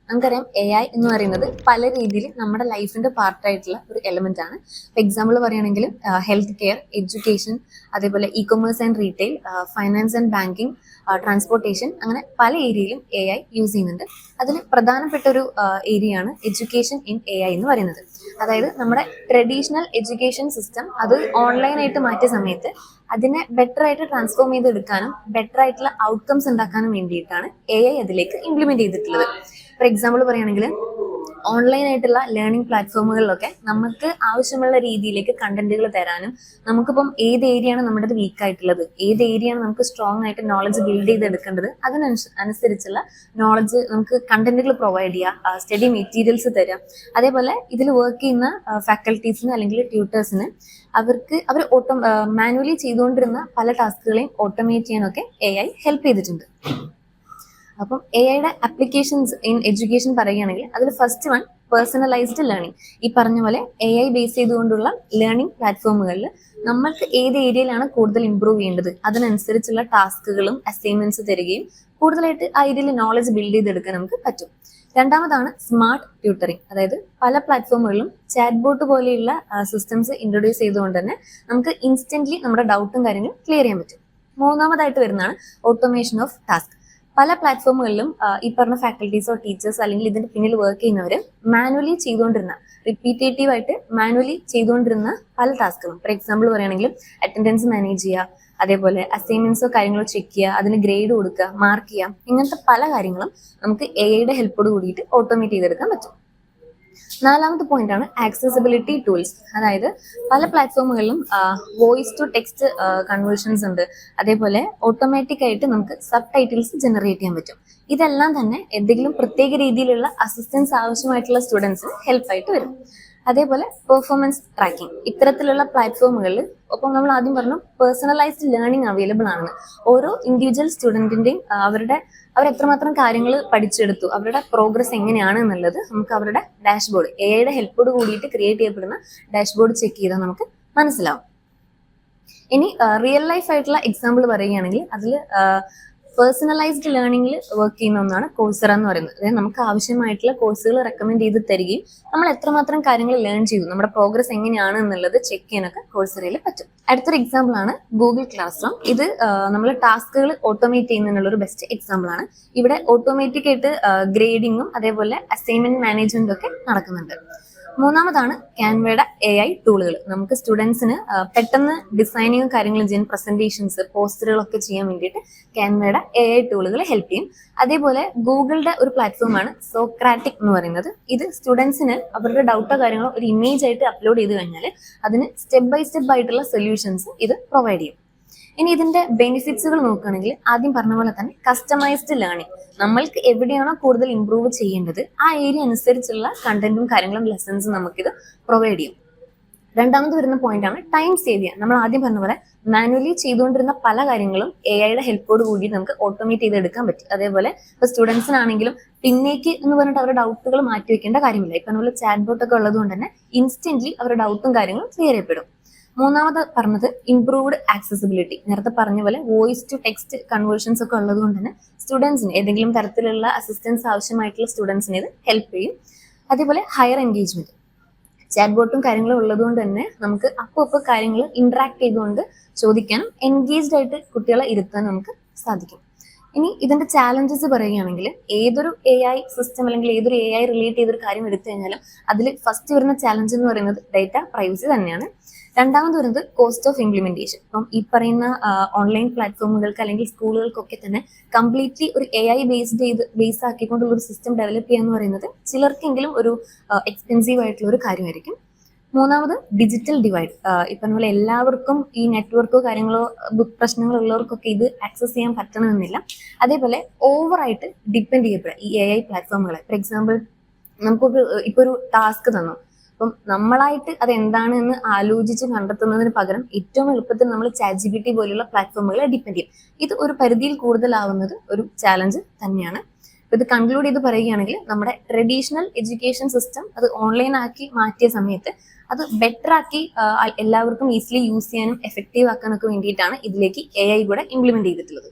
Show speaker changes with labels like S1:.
S1: നമുക്കറിയാം AI എന്ന് പറയുന്നത് പല രീതിയിൽ നമ്മുടെ ലൈഫിന്റെ പാർട്ടായിട്ടുള്ള ഒരു എലമെന്റ് ആണ്. ഫോർ എക്സാമ്പിൾ പറയുകയാണെങ്കിൽ ഹെൽത്ത് കെയർ, എഡ്യൂക്കേഷൻ, അതേപോലെ e-commerce and retail, finance and banking, transportation, അങ്ങനെ പല ഏരിയയിലും AI യൂസ് ചെയ്യുന്നുണ്ട്. അതിൽ പ്രധാനപ്പെട്ട ഒരു ഏരിയയാണ് എഡ്യൂക്കേഷൻ ഇൻ AI എന്ന് പറയുന്നത്. അതായത് നമ്മുടെ ട്രഡീഷണൽ എഡ്യൂക്കേഷൻ സിസ്റ്റം അത് ഓൺലൈനായിട്ട് മാറ്റിയ സമയത്ത് അതിനെ ബെറ്റർ ആയിട്ട് ട്രാൻസ്ഫോം ചെയ്തെടുക്കാനും ബെറ്റർ ആയിട്ടുള്ള ഔട്ട്കംസ് ഉണ്ടാക്കാനും വേണ്ടിയിട്ടാണ് AI അതിലേക്ക് ഇംപ്ലിമെന്റ് ചെയ്തിട്ടുള്ളത്. ഫോർ എക്സാമ്പിൾ പറയുകയാണെങ്കിൽ ഓൺലൈൻ ആയിട്ടുള്ള ലേണിംഗ് പ്ലാറ്റ്ഫോമുകളിലൊക്കെ നമുക്ക് ആവശ്യമുള്ള രീതിയിലേക്ക് കണ്ടന്റുകൾ തരാനും നമുക്കിപ്പം ഏത് ഏരിയയാണ് നമ്മുടെ വീക്ക് ആയിട്ടുള്ളത്, ഏത് ഏരിയയാണ് നമുക്ക് സ്ട്രോങ് ആയിട്ട് നോളജ് ബിൽഡ് ചെയ്തെടുക്കേണ്ടത്, അതിനനുസരിച്ചുള്ള നോളജ് നമുക്ക് കണ്ടന്റുകൾ പ്രൊവൈഡ് ചെയ്യുക, സ്റ്റഡി മെറ്റീരിയൽസ് തരാം. അതേപോലെ ഇതിൽ വർക്ക് ചെയ്യുന്ന ഫാക്കൽറ്റീസിന് അല്ലെങ്കിൽ ട്യൂട്ടേഴ്സിന് അവർ മാനുവലി ചെയ്തുകൊണ്ടിരുന്ന പല ടാസ്കുകളെയും ഓട്ടോമേറ്റ് ചെയ്യാനൊക്കെ AI ഹെൽപ്പ് ചെയ്തിട്ടുണ്ട്. അപ്പം AI അപ്ലിക്കേഷൻസ് ഇൻ എഡ്യൂക്കേഷൻ പറയുകയാണെങ്കിൽ അതിൽ ഫസ്റ്റ് വൺ പേഴ്സണലൈസ്ഡ് ലേണിംഗ്. ഈ പറഞ്ഞ പോലെ AI ബേസ് ചെയ്തുകൊണ്ടുള്ള ലേണിംഗ് പ്ലാറ്റ്ഫോമുകളിൽ നമ്മൾക്ക് ഏത് ഏരിയയിലാണ് കൂടുതൽ ഇംപ്രൂവ് ചെയ്യേണ്ടത് അതിനനുസരിച്ചുള്ള ടാസ്കുകളും അസൈൻമെന്റ്സ് തരികയും കൂടുതലായിട്ട് ആ ഏരിയയിൽ നോളജ് ബിൽഡ് ചെയ്തെടുക്കാൻ നമുക്ക് പറ്റും. രണ്ടാമതാണ് സ്മാർട്ട് ട്യൂട്ടറിങ്. അതായത് പല പ്ലാറ്റ്ഫോമുകളിലും ചാറ്റ് ബോട്ട് പോലെയുള്ള സിസ്റ്റംസ് ഇൻട്രൊഡ്യൂസ് ചെയ്തുകൊണ്ട് തന്നെ നമുക്ക് ഇൻസ്റ്റന്റ്ലി നമ്മുടെ ഡൗട്ടും കാര്യങ്ങളും ക്ലിയർ ചെയ്യാൻ പറ്റും. മൂന്നാമതായിട്ട് വരുന്നതാണ് ഓട്ടോമേഷൻ ഓഫ് ടാസ്ക്. പല പ്ലാറ്റ്ഫോമുകളിലും ഈ പറഞ്ഞ ഫാക്കൽറ്റീസോ ടീച്ചേഴ്സ് അല്ലെങ്കിൽ ഇതിന്റെ പിന്നിൽ വർക്ക് ചെയ്യുന്നവർ മാനുവലി ചെയ്തുകൊണ്ടിരുന്ന റിപ്പീറ്റേറ്റീവ് ആയിട്ട് മാനുവലി ചെയ്തുകൊണ്ടിരുന്ന പല ടാസ്കുകളും, ഫോർ എക്സാമ്പിൾ പറയുകയാണെങ്കിൽ അറ്റൻഡൻസ് മാനേജ് ചെയ്യുക, അതേപോലെ അസൈൻമെന്റ്സോ കാര്യങ്ങളോ ചെക്ക് ചെയ്യുക, അതിന് ഗ്രേഡ് കൊടുക്കുക, മാർക്ക് ചെയ്യുക, ഇങ്ങനത്തെ പല കാര്യങ്ങളും നമുക്ക് AI ഹെൽപ്പോട് കൂടിയിട്ട് ഓട്ടോമേറ്റ് ചെയ്തെടുക്കാൻ പറ്റും. നാലാമത്തെ പോയിന്റ് ആണ് ആക്സസിബിലിറ്റി ടൂൾസ്. അതായത് പല പ്ലാറ്റ്ഫോമുകളിലും വോയിസ് ടു ടെക്സ്റ്റ് കൺവേർഷൻസ് ഉണ്ട്. അതേപോലെ ഓട്ടോമാറ്റിക് ആയിട്ട് നമുക്ക് സബ് ടൈറ്റിൽസ് ജനറേറ്റ് ചെയ്യാൻ പറ്റും. ഇതെല്ലാം തന്നെ എന്തെങ്കിലും പ്രത്യേക രീതിയിലുള്ള അസിസ്റ്റൻസ് ആവശ്യമായിട്ടുള്ള സ്റ്റുഡൻസിന് ഹെൽപ്പായിട്ട് വരും. അതേപോലെ പെർഫോമൻസ് ട്രാക്കിംഗ്. ഇത്തരത്തിലുള്ള പ്ലാറ്റ്ഫോമുകളിൽ ഒപ്പം നമ്മൾ ആദ്യം പറഞ്ഞു പേഴ്സണലൈസ്ഡ് ലേണിംഗ് അവൈലബിൾ ആണ്. ഓരോ ഇൻഡിവിജ്വൽ സ്റ്റുഡന്റിന്റെയും അവർ എത്രമാത്രം കാര്യങ്ങൾ പഠിച്ചെടുത്തു, അവരുടെ പ്രോഗ്രസ് എങ്ങനെയാണ് എന്നുള്ളത് നമുക്ക് അവരുടെ ഡാഷ്ബോർഡ് AI ഹെൽപ്പോട് കൂടിയിട്ട് ക്രിയേറ്റ് ചെയ്യപ്പെടുന്ന ഡാഷ്ബോർഡ് ചെക്ക് ചെയ്താൽ നമുക്ക് മനസ്സിലാവും. ഇനി റിയൽ ലൈഫ് ആയിട്ടുള്ള എക്സാമ്പിൾ പറയുകയാണെങ്കിൽ അതിൽ പേഴ്സണലൈസ്ഡ് ലേണിംഗിൽ വർക്ക് ചെയ്യുന്ന ഒന്നാണ് കോഴ്സറ എന്ന് പറയുന്നത്. അതായത് നമുക്ക് ആവശ്യമായിട്ടുള്ള കോഴ്സുകൾ റെക്കമെൻഡ് ചെയ്ത് തരികയും നമ്മൾ എത്രമാത്രം കാര്യങ്ങൾ ലേൺ ചെയ്തു, നമ്മുടെ പ്രോഗ്രസ് എങ്ങനെയാണ് എന്നുള്ളത് ചെക്ക് ചെയ്യാനൊക്കെ കോഴ്സറയിൽ പറ്റും. അടുത്തൊരു എക്സാമ്പിൾ ആണ് ഗൂഗിൾ ക്ലാസ് റൂം. ഇത് നമ്മൾ ടാസ്കുകൾ ഓട്ടോമേറ്റ് ചെയ്യുന്നതിനുള്ള ഒരു ബെസ്റ്റ് എക്സാമ്പിൾ ആണ്. ഇവിടെ ഓട്ടോമാറ്റിക് ആയിട്ട് ഗ്രേഡിങ്ങും അതേപോലെ അസൈൻമെന്റ് മാനേജ്മെന്റും ഒക്കെ നടക്കുന്നുണ്ട്. മൂന്നാമതാണ് ക്യാൻവയുടെ AI ടൂളുകൾ. നമുക്ക് സ്റ്റുഡൻസിന് പെട്ടെന്ന് ഡിസൈനിങ്ങും കാര്യങ്ങളും ചെയ്യാൻ, പ്രസന്റേഷൻസ്, പോസ്റ്ററുകളൊക്കെ ചെയ്യാൻ വേണ്ടിയിട്ട് ക്യാൻവയുടെ AI ടൂളുകൾ ഹെൽപ്പ് ചെയ്യും. അതേപോലെ ഗൂഗിളിന്റെ ഒരു പ്ലാറ്റ്ഫോമാണ് സോക്രാറ്റിക് എന്ന് പറയുന്നത്. ഇത് സ്റ്റുഡൻസിന് അവരുടെ ഡൗട്ടോ കാര്യങ്ങളോ ഒരു ഇമേജ് ആയിട്ട് അപ്ലോഡ് ചെയ്ത് കഴിഞ്ഞാൽ അതിന് സ്റ്റെപ്പ് ബൈ സ്റ്റെപ്പ് ആയിട്ടുള്ള സൊല്യൂഷൻസ് ഇത് പ്രൊവൈഡ് ചെയ്യും. ഇനി ഇതിന്റെ ബെനിഫിറ്റ്സുകൾ നോക്കുകയാണെങ്കിൽ ആദ്യം പറഞ്ഞ പോലെ തന്നെ കസ്റ്റമൈസ്ഡ് ലേണിംഗ്. നമ്മൾക്ക് എവിടെയാണോ കൂടുതൽ ഇംപ്രൂവ് ചെയ്യേണ്ടത് ആ ഏരിയ അനുസരിച്ചുള്ള കണ്ടന്റും കാര്യങ്ങളും ലെസൺസും നമുക്കിത് പ്രൊവൈഡ് ചെയ്യും. രണ്ടാമത് വരുന്ന പോയിന്റ് ആണ് ടൈം സേവ് ചെയ്യാൻ. നമ്മൾ ആദ്യം പറഞ്ഞ പോലെ മാനുവലി ചെയ്തുകൊണ്ടിരുന്ന പല കാര്യങ്ങളും AI ഹെൽപ്പോട് കൂടി നമുക്ക് ഓട്ടോമേറ്റ് ചെയ്തെടുക്കാൻ പറ്റും. അതേപോലെ ഇപ്പൊ സ്റ്റുഡൻസിനാണെങ്കിലും പിന്നേക്ക് എന്ന് പറഞ്ഞിട്ട് അവരുടെ ഡൗട്ടുകൾ മാറ്റി വെക്കേണ്ട കാര്യമില്ല. ഇപ്പൊ അതുപോലെ ചാറ്റ് ബോട്ട് ഒക്കെ ഉള്ളത് കൊണ്ട് തന്നെ ഇൻസ്റ്റന്റ്ലി അവരുടെ ഡൗട്ടും കാര്യങ്ങളും ക്ലിയർ ചെയ്യപ്പെടും. മൂന്നാമത് പറഞ്ഞത് ഇംപ്രൂവ്ഡ് ആക്സസിബിലിറ്റി. നേരത്തെ പറഞ്ഞ പോലെ വോയിസ് ടു ടെക്സ്റ്റ് കൺവേർഷൻസ് ഒക്കെ ഉള്ളത് കൊണ്ട് തന്നെ സ്റ്റുഡൻസിന് ഏതെങ്കിലും തരത്തിലുള്ള അസിസ്റ്റൻസ് ആവശ്യമായിട്ടുള്ള സ്റ്റുഡൻസിന് ഇത് ഹെൽപ്പ് ചെയ്യും. അതേപോലെ ഹയർ എൻഗേജ്മെന്റ്. ചാറ്റ് ബോട്ടും കാര്യങ്ങളും ഉള്ളത് കൊണ്ട് തന്നെ നമുക്ക് അപ്പോൾ കാര്യങ്ങൾ ഇന്ററാക്ട് ചെയ്തുകൊണ്ട് ചോദിക്കാനും എൻഗേജ്ഡ് ആയിട്ട് കുട്ടികളെ ഇരുത്താനും നമുക്ക് സാധിക്കും. ഇനി ഇതിന്റെ ചാലഞ്ചസ് പറയുകയാണെങ്കിൽ ഏതൊരു AI സിസ്റ്റം അല്ലെങ്കിൽ ഏതൊരു AI റിലേറ്റ് ചെയ്തൊരു കാര്യം എടുത്തു കഴിഞ്ഞാലും അതിൽ ഫസ്റ്റ് വരുന്ന ചാലഞ്ച് എന്ന് പറയുന്നത് ഡേറ്റ പ്രൈവസി തന്നെയാണ്. രണ്ടാമത് വരുന്നത് കോസ്റ്റ് ഓഫ് ഇംപ്ലിമെന്റേഷൻ. ഇപ്പം ഈ പറയുന്ന ഓൺലൈൻ പ്ലാറ്റ്ഫോമുകൾക്ക് അല്ലെങ്കിൽ സ്കൂളുകൾക്കൊക്കെ തന്നെ കംപ്ലീറ്റ്ലി ഒരു AI ബേസ് ആക്കിക്കൊണ്ടുള്ള ഒരു സിസ്റ്റം ഡെവലപ്പ് ചെയ്യുക എന്ന് പറയുന്നത് ചിലർക്കെങ്കിലും ഒരു എക്സ്പെൻസീവ് ആയിട്ടുള്ള ഒരു കാര്യമായിരിക്കും. മൂന്നാമത് ഡിജിറ്റൽ ഡിവൈഡ്. ഇപ്പം പോലെ എല്ലാവർക്കും ഈ നെറ്റ്വർക്കോ കാര്യങ്ങളോ പ്രശ്നങ്ങളോ ഉള്ളവർക്കൊക്കെ ഇത് ആക്സസ് ചെയ്യാൻ പറ്റണമെന്നില്ല. അതേപോലെ ഓവറായിട്ട് ഡിപ്പെൻഡ് ചെയ്യപ്പെടുക ഈ AI പ്ലാറ്റ്ഫോമുകളെ. ഫോർ എക്സാമ്പിൾ നമുക്കൊരു ഇപ്പൊ ഒരു ടാസ്ക് തന്നു, അപ്പം നമ്മളായിട്ട് അത് എന്താണ് എന്ന് ആലോചിച്ച് കണ്ടെത്തുന്നതിന് പകരം ഏറ്റവും എളുപ്പത്തിൽ നമ്മൾ ChatGPT പോലുള്ള പ്ലാറ്റ്ഫോമുകളെ ഡിപ്പെൻഡ് ചെയ്യും. ഇത് ഒരു പരിധിയിൽ കൂടുതലാവുന്നത് ഒരു ചാലഞ്ച് തന്നെയാണ്. ഇത് കൺക്ലൂഡ് ചെയ്ത് പറയുകയാണെങ്കിൽ നമ്മുടെ ട്രഡീഷണൽ എഡ്യൂക്കേഷൻ സിസ്റ്റം അത് ഓൺലൈൻ ആക്കി മാറ്റിയ സമയത്ത് അത് ബെറ്റർ ആക്കി എല്ലാവർക്കും ഈസിലി യൂസ് ചെയ്യാനും എഫക്റ്റീവ് ആക്കാനൊക്കെ വേണ്ടിയിട്ടാണ് ഇതിലേക്ക് AI കൂടെ ഇംപ്ലിമെന്റ് ചെയ്തിട്ടുള്ളത്.